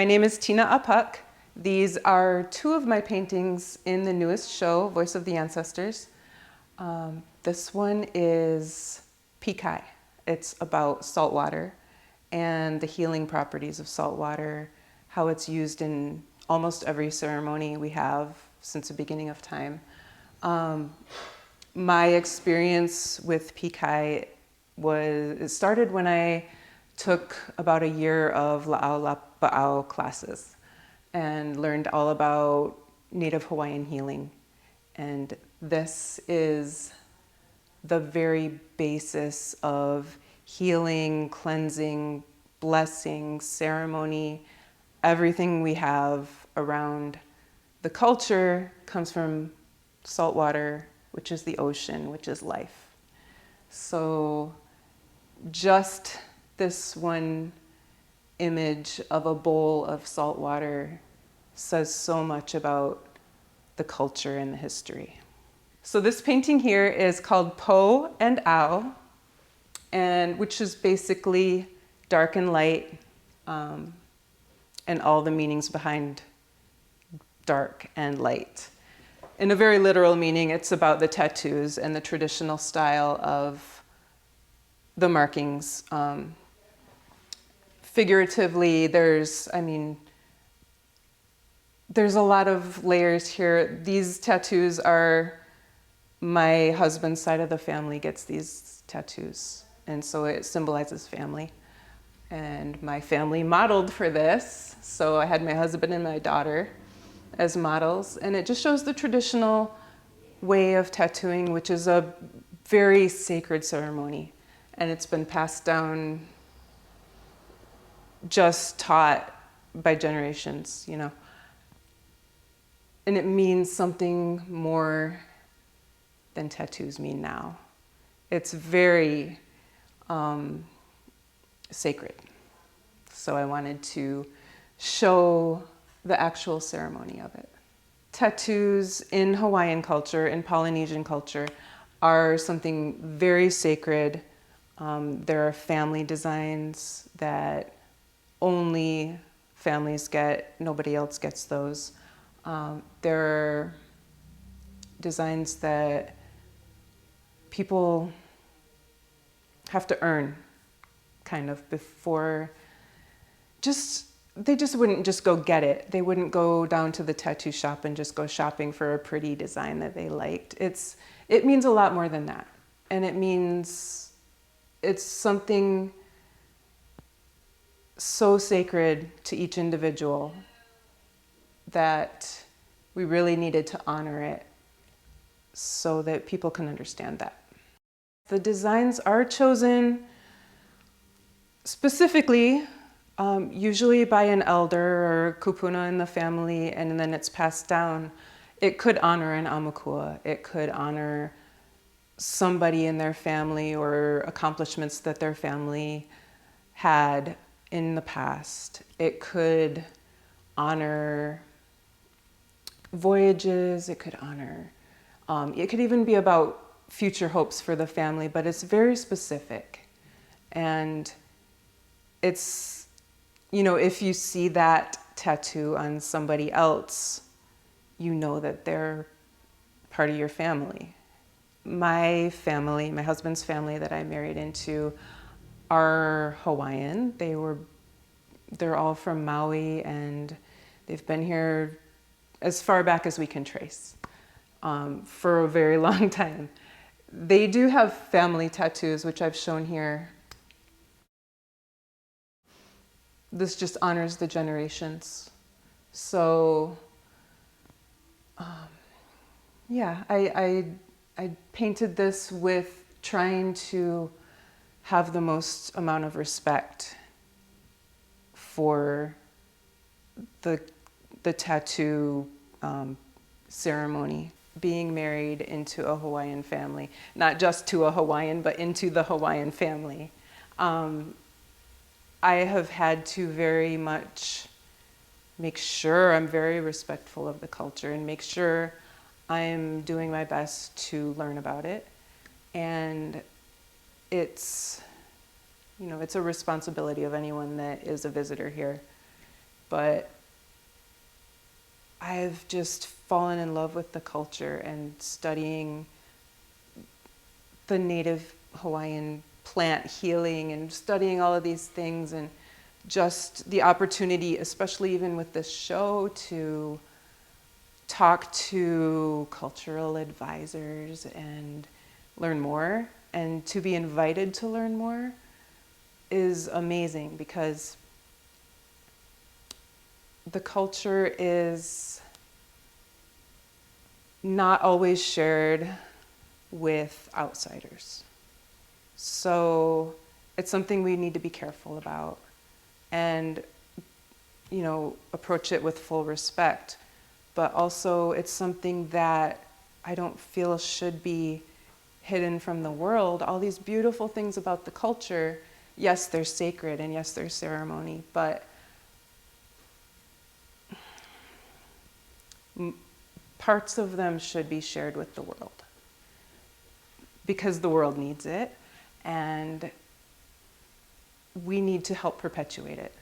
My name is Tina Apuk. These are two of my paintings in the newest show, Voice of the Ancestors. This one is Pikai. It's about salt water and the healing properties of salt water, how it's used in almost every ceremony we have since the beginning of time. My experience with Pikai it started when I took about a year of La'au classes and learned all about Native Hawaiian healing. And this is the very basis of healing, cleansing, blessing, ceremony. Everything we have around the culture comes from salt water, which is the ocean, which is life. So just this one image of a bowl of salt water says so much about the culture and the history. So this painting here is called Po and Ao, and which is basically dark and light, and all the meanings behind dark and light. In a very literal meaning, it's about the tattoos and the traditional style of the markings. Figuratively, there's a lot of layers here. These tattoos are, my husband's side of the family gets these tattoos, and so it symbolizes family. And my family modeled for this, so I had my husband and my daughter as models, and it just shows the traditional way of tattooing, which is a very sacred ceremony, and it's been passed down, just taught by generations, you know. And it means something more than tattoos mean now. It's very sacred. So I wanted to show the actual ceremony of it. Tattoos in Hawaiian culture, in Polynesian culture, are something very sacred. There are family designs that only families get, nobody else gets those. There are designs that people have to earn, kind of, before, they just wouldn't just go get it. They wouldn't go down to the tattoo shop and just go shopping for a pretty design that they liked. It means a lot more than that. And it means it's something so sacred to each individual that we really needed to honor it so that people can understand that. The designs are chosen specifically, usually by an elder or kupuna in the family, and then it's passed down. It could honor an aumakua. It could honor somebody in their family or accomplishments that their family had in the past. It could honor voyages. It could honor, it could even be about future hopes for the family, but it's very specific. And it's, you know, if you see that tattoo on somebody else, you know that they're part of your family. My family, my husband's family that I married into, are Hawaiian. They're all from Maui, and they've been here as far back as we can trace, for a very long time. They do have family tattoos, which I've shown here. This just honors the generations. So, yeah, I painted this with trying to have the most amount of respect for the tattoo ceremony. Being married into a Hawaiian family, not just to a Hawaiian, but into the Hawaiian family. I have had to very much make sure I'm very respectful of the culture and make sure I'm doing my best to learn about it. And it's, you know, it's a responsibility of anyone that is a visitor here but I've just fallen in love with the culture and studying the native Hawaiian plant healing and studying all of these things, and just the opportunity, especially even with this show, to talk to cultural advisors and learn more, and to be invited to learn more is amazing, because the culture is not always shared with outsiders. So it's something we need to be careful about and, approach it with full respect. But also it's something that I don't feel should be hidden from the world. All these beautiful things about the culture, yes, they're sacred and yes, they're ceremony, but parts of them should be shared with the world because the world needs it and we need to help perpetuate it.